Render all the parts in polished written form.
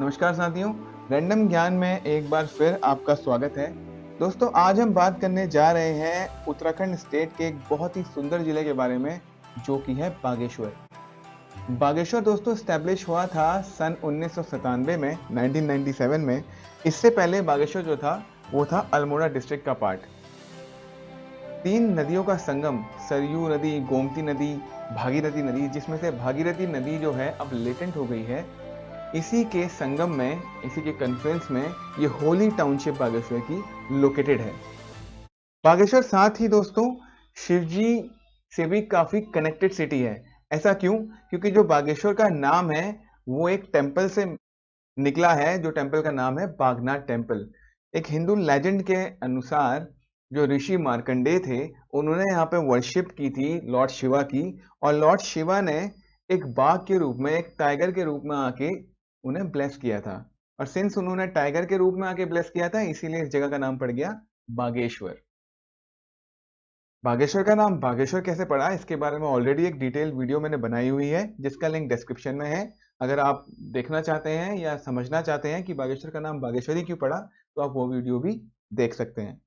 नमस्कार साथियों, रैंडम ज्ञान में एक बार फिर आपका स्वागत है। दोस्तों, आज हम बात करने जा रहे हैं उत्तराखंड स्टेट के एक बहुत ही सुंदर जिले के बारे में, जो कि है बागेश्वर। बागेश्वर दोस्तों स्टैब्लिश हुआ था सन 1997 में, 1997 में। इससे पहले बागेश्वर जो था वो था अल्मोड़ा डिस्ट्रिक्ट का पार्ट। 3 नदियों का संगम, सरयू नदी, गोमती नदी, भागीरथी नदी, जिसमें से भागीरथी नदी जो है अब लेटेंट हो गई है। इसी के संगम में, इसी के कन्फ्लुएंस में ये होली टाउनशिप बागेश्वर की लोकेटेड है। बागेश्वर साथ ही दोस्तों शिवजी से भी काफी कनेक्टेड सिटी है। ऐसा क्यों? क्योंकि जो बागेश्वर का नाम है वो एक टेम्पल से निकला है, जो टेम्पल का नाम है बागनाथ टेम्पल। एक हिंदू लेजेंड के अनुसार जो ऋषि मार्कंडेय थे, उन्होंने यहाँ पे वर्शिप की थी लॉर्ड शिवा की, और लॉर्ड शिवा ने एक बाघ के रूप में, एक टाइगर के रूप में आके उन्हें ब्लेस किया था। और सिंस उन्होंने टाइगर के रूप में आके ब्लेस किया था, इसीलिए इस जगह का नाम पड़ गया बागेश्वर। बागेश्वर का नाम बागेश्वर कैसे पड़ा, इसके बारे में ऑलरेडी एक डिटेल वीडियो मैंने बनाई हुई है, जिसका लिंक डिस्क्रिप्शन में है। अगर आप देखना चाहते हैं या समझना चाहते हैं कि बागेश्वर का नाम बागेश्वरी क्यों पड़ा, तो आप वो वीडियो भी देख सकते हैं।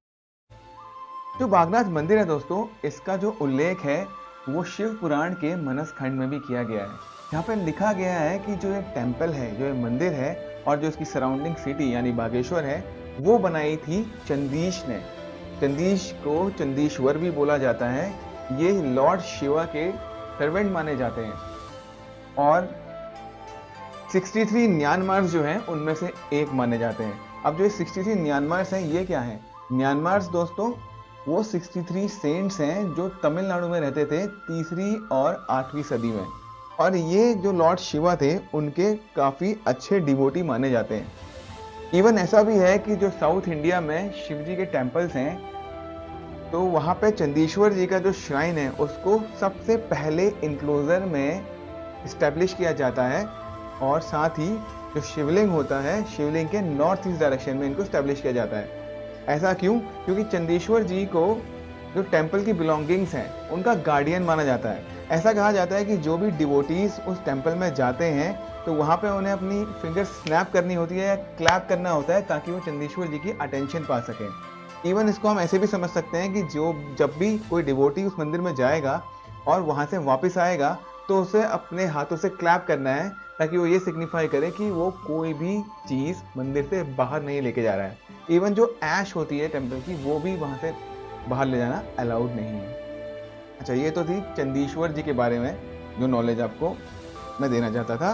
जो बागनाथ मंदिर है दोस्तों, इसका जो उल्लेख है वो शिव पुराण के मनस खंड में भी किया गया है। यहाँ पे लिखा गया है कि जो ये टेम्पल है, जो ये मंदिर है, और जो इसकी सराउंडिंग सिटी यानी बागेश्वर है, वो बनाई थी चंदीश ने। चंदीश को चंदीश्वर भी बोला जाता है। ये लॉर्ड शिवा के सर्वेंट माने जाते हैं। और 63 म्यांमार्स जो हैं उनमें से एक माने जाते हैं। अब जो ये 63 म्यांमार्स हैं, ये क्या है? म्यांमार्स दोस्तों वो 63 सेंट्स हैं जो तमिलनाडु में रहते थे 3री और 8वीं सदी में। और ये जो लॉर्ड शिवा थे, उनके काफी अच्छे डिवोटी माने जाते हैं। इवन ऐसा भी है कि जो साउथ इंडिया में शिव जी के टेम्पल्स हैं, तो वहाँ पे चंदीश्वर जी का जो श्राइन है उसको सबसे पहले इंक्लोजर में इस्टेब्लिश किया जाता है। और साथ ही जो शिवलिंग होता है, शिवलिंग के नॉर्थ ईस्ट डायरेक्शन में इनको इस्टेब्लिश किया जाता है। ऐसा क्यों? क्योंकि चंदीश्वर जी को जो टेम्पल की बिलोंगिंग्स हैं उनका गार्डियन माना जाता है। ऐसा कहा जाता है कि जो भी डिवोटीज उस टेम्पल में जाते हैं, तो वहाँ पे उन्हें अपनी फिंगर स्नैप करनी होती है या क्लैप करना होता है, ताकि वो चंदीश्वर जी की अटेंशन पा सकें। इवन इसको हम ऐसे भी समझ सकते हैं कि जब भी कोई डिवोटी उस मंदिर में जाएगा और वहाँ से वापस आएगा, तो उसे अपने हाथों से क्लैप करना है, ताकि वो ये सिग्निफाई करे कि वो कोई भी चीज़ मंदिर से बाहर नहीं लेके जा रहा है। इवन जो ऐश होती है टेम्पल की, वो भी वहाँ से बाहर ले जाना अलाउड नहीं है। अच्छा, ये तो थी चंदीश्वर जी के बारे में जो नॉलेज आपको मैं देना चाहता था।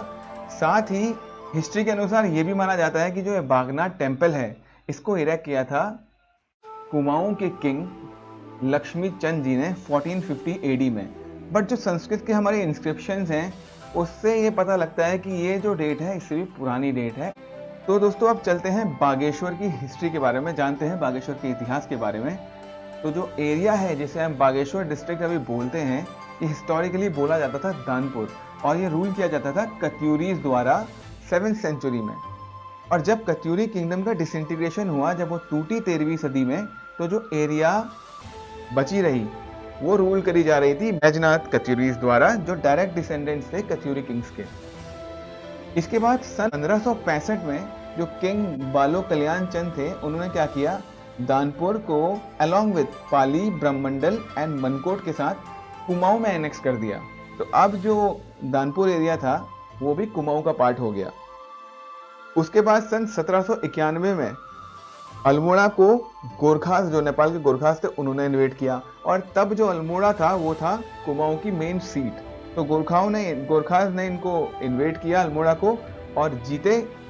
साथ ही हिस्ट्री के अनुसार ये भी माना जाता है कि जो बागनाथ टेम्पल है, इसको इरेक्ट किया था कुमाऊं के किंग लक्ष्मी चंद जी ने 1450 एडी में। बट जो संस्कृत के हमारे इंस्क्रिप्शंस हैं, उससे ये पता लगता है कि ये जो डेट है इससे भी पुरानी डेट है। तो दोस्तों अब चलते हैं बागेश्वर की हिस्ट्री के बारे में, जानते हैं बागेश्वर के इतिहास के बारे में। तो जो एरिया है जिसे हम बागेश्वर डिस्ट्रिक्ट अभी बोलते हैं, ये हिस्टोरिकली बोला जाता था दानपुर, और ये रूल किया जाता था कत्यूरीज द्वारा 7th सेंचुरी में। और जब कत्यूरी किंगडम का डिसइंटीग्रेशन हुआ, जब वो टूटी 13वीं सदी में, तो जो एरिया बची रही वो रूल करी जा रही थी बैजनाथ कत्यूरीज द्वारा, जो डायरेक्ट डिसेंडेंट्स थे कत्यूरी किंग्स के। इसके बाद सन 1565 में जो किंग बालो कल्याण चंद थे, उन्होंने क्या किया, दानपुर को along with Pali, Brahmandal and Mankot के साथ कुमाऊं में एनेक्स कर दिया। तो अब जो दानपुर एरिया था वो भी कुमाऊं का पार्ट हो गया। उसके बाद सन 1791 में अल्मोड़ा को गोरखास, जो नेपाल के गोरखास थे, उन्होंने इन्वेट किया। और तब जो अल्मोड़ा था वो था कुमाऊं की मेन सीट। तो गोरखास ने इनको इन्वेट किया अल्मोड़ा को, और जीते,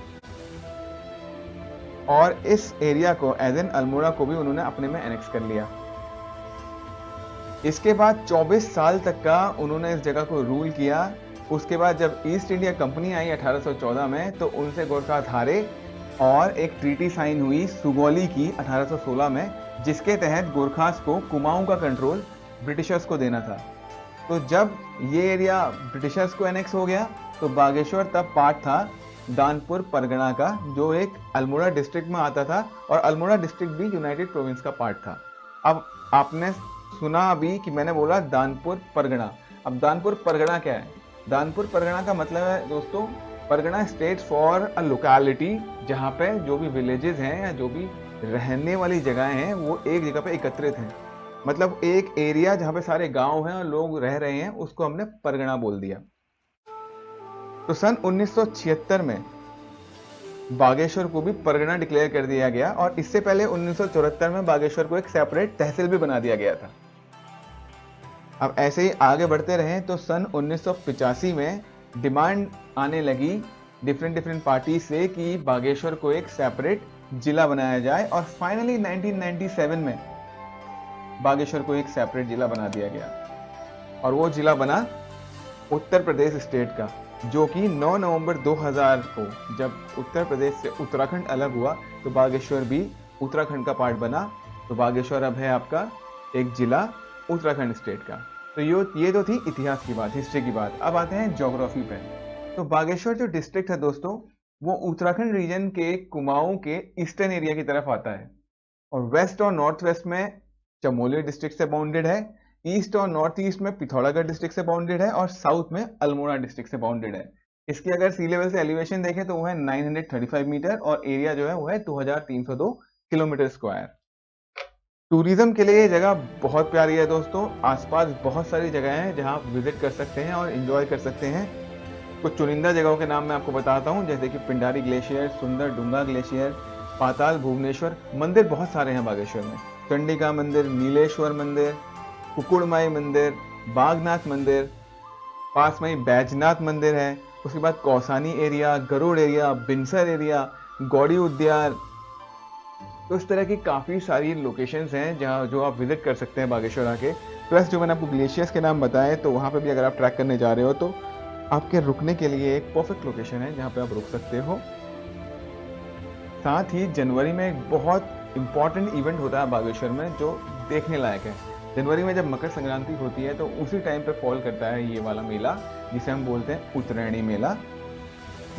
और इस एरिया को एज एन अल्मोड़ा को भी उन्होंने अपने में एनेक्स कर लिया। इसके बाद 24 साल तक का उन्होंने इस जगह को रूल किया। उसके बाद जब ईस्ट इंडिया कंपनी आई 1814 में, तो उनसे गोरखास हारे, और एक ट्रीटी साइन हुई सुगौली की 1816 में, जिसके तहत गोरखास को कुमाऊं का कंट्रोल ब्रिटिशर्स को देना था। तो जब ये एरिया ब्रिटिशर्स को एनेक्स हो गया, तो बागेश्वर तब पार्ट था दानपुर परगना का, जो एक अल्मोड़ा डिस्ट्रिक्ट में आता था, और अल्मोड़ा डिस्ट्रिक्ट भी यूनाइटेड प्रोविंस का पार्ट था। अब आपने सुना अभी कि मैंने बोला दानपुर परगना। अब दानपुर परगना क्या है? दानपुर परगना का मतलब है दोस्तों Pargana state for a locality जहाँ पे जो भी विलेजेस हैं या जो भी रहने वाली जगह हैं वो एक जगह पे एकत्रित हैं। मतलब एक एरिया जहाँ पे सारे गांव हैं और लोग रह रहे हैं, उसको हमने परगना बोल दिया। तो सन 1976 में बागेश्वर को भी परगना डिक्लेयर कर दिया गया और इससे पहले 1974 में बागेश्वर को एक सेपरेट तहसील भी बना दिया गया था। अब ऐसे ही आगे बढ़ते रहे तो सन 1985 में डिमांड आने लगी डिफरेंट पार्टी से कि बागेश्वर को एक सेपरेट जिला बनाया जाए और फाइनली 1997 में बागेश्वर को एक सेपरेट जिला बना दिया गया और वो जिला बना उत्तर प्रदेश स्टेट का, जो कि 9 नवंबर 2000 को जब उत्तर प्रदेश से उत्तराखंड अलग हुआ तो बागेश्वर भी उत्तराखंड का पार्ट बना। तो बागेश्वर अब है आपका एक जिला उत्तराखंड स्टेट का। तो ये तो थी इतिहास की बात, हिस्ट्री की बात। अब आते हैं ज्योग्राफी पे। तो बागेश्वर जो डिस्ट्रिक्ट है दोस्तों, वो उत्तराखंड रीजन के कुमाऊं के ईस्टर्न एरिया की तरफ आता है और वेस्ट और नॉर्थ वेस्ट में चमोली डिस्ट्रिक्ट से बाउंडेड है, ईस्ट और नॉर्थ ईस्ट में पिथौरागढ़ डिस्ट्रिक्ट से बाउंडेड है और साउथ में अल्मोड़ा डिस्ट्रिक्ट से बाउंडेड है। इसकी अगर सी लेवल से एलिवेशन देखें तो वो है 935 मीटर और एरिया जो है वो है 2302 किलोमीटर स्क्वायर। टूरिज्म के लिए ये जगह बहुत प्यारी है दोस्तों। आसपास बहुत सारी जगह हैं जहां आप विजिट कर सकते हैं और एंजॉय कर सकते हैं। कुछ चुनिंदा जगहों के नाम मैं आपको बताता हूं, जैसे कि पिंडारी ग्लेशियर, सुंदर डूंगा ग्लेशियर, पाताल भुवनेश्वर। मंदिर बहुत सारे हैं बागेश्वर में, चंडिका मंदिर, नीलेश्वर मंदिर, कुकुड़माई मंदिर, बागनाथ मंदिर, पास में ही बैजनाथ मंदिर है। उसके बाद कौसानी एरिया, गरुड़ एरिया, बिनसर एरिया, गौड़ी उद्यान। तो इस तरह की काफ़ी सारी लोकेशंस हैं जहाँ जो आप विजिट कर सकते हैं बागेश्वर आके। प्लस जो मैंने आपको ग्लेशियर्स के नाम बताए, तो वहाँ पे भी अगर आप ट्रैक करने जा रहे हो तो आपके रुकने के लिए एक परफेक्ट लोकेशन है जहाँ पे आप रुक सकते हो। साथ ही जनवरी में एक बहुत इम्पॉर्टेंट इवेंट होता है बागेश्वर में जो देखने लायक है। जनवरी में जब मकर संक्रांति होती है तो उसी टाइम पे फॉल करता है ये वाला मेला, जिसे हम बोलते हैं उत्तरायणी मेला।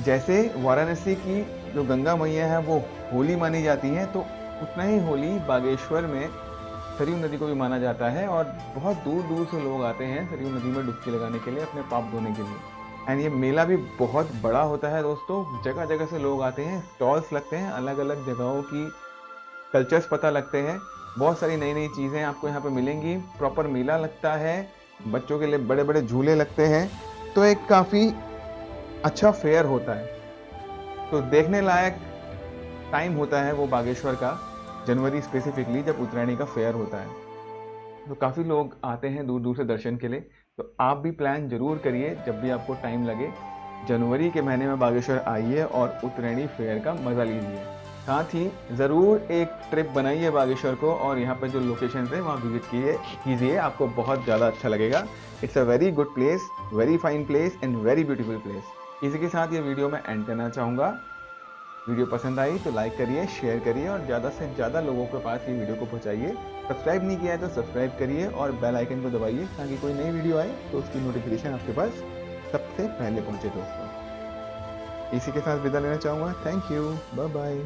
जैसे वाराणसी की जो गंगा मैया है वो होली मानी जाती है, तो उतना ही होली बागेश्वर में सरयू नदी को भी माना जाता है और बहुत दूर दूर से लोग आते हैं सरयू नदी में डुबकी लगाने के लिए, अपने पाप धोने के लिए। एंड ये मेला भी बहुत बड़ा होता है दोस्तों, जगह जगह से लोग आते हैं, स्टॉल्स लगते हैं, अलग अलग जगहों की कल्चर्स पता लगते हैं, बहुत सारी नई नई चीज़ें आपको यहाँ पे मिलेंगी। प्रॉपर मेला लगता है, बच्चों के लिए बड़े बड़े झूले लगते हैं, तो एक काफ़ी अच्छा फेयर होता है। तो देखने लायक टाइम होता है वो बागेश्वर का, जनवरी स्पेसिफिकली जब उत्तरायणी का फेयर होता है। तो काफ़ी लोग आते हैं दूर दूर से दर्शन के लिए। तो आप भी प्लान जरूर करिए, जब भी आपको टाइम लगे जनवरी के महीने में बागेश्वर आइए और उत्तरायणी फेयर का मज़ा लीजिए। साथ ही ज़रूर एक ट्रिप बनाइए बागेश्वर को और यहाँ पर जो लोकेशन है वहाँ विजिट कीजिए, आपको बहुत ज़्यादा अच्छा लगेगा। It's a very good place, very fine place and very beautiful place. इसी के साथ ये वीडियो मैं एंड करना चाहूँगा। वीडियो पसंद आई तो लाइक करिए, शेयर करिए और ज़्यादा से ज़्यादा लोगों के पास ये वीडियो को पहुँचाइए। सब्सक्राइब नहीं किया है तो सब्सक्राइब करिए और बेल आइकन को दबाइए ताकि कोई नई वीडियो आए तो उसकी नोटिफिकेशन आपके पास सबसे पहले पहुँचे दोस्तों। इसी के साथ विदा लेना चाहूँगा। Thank you, bye bye.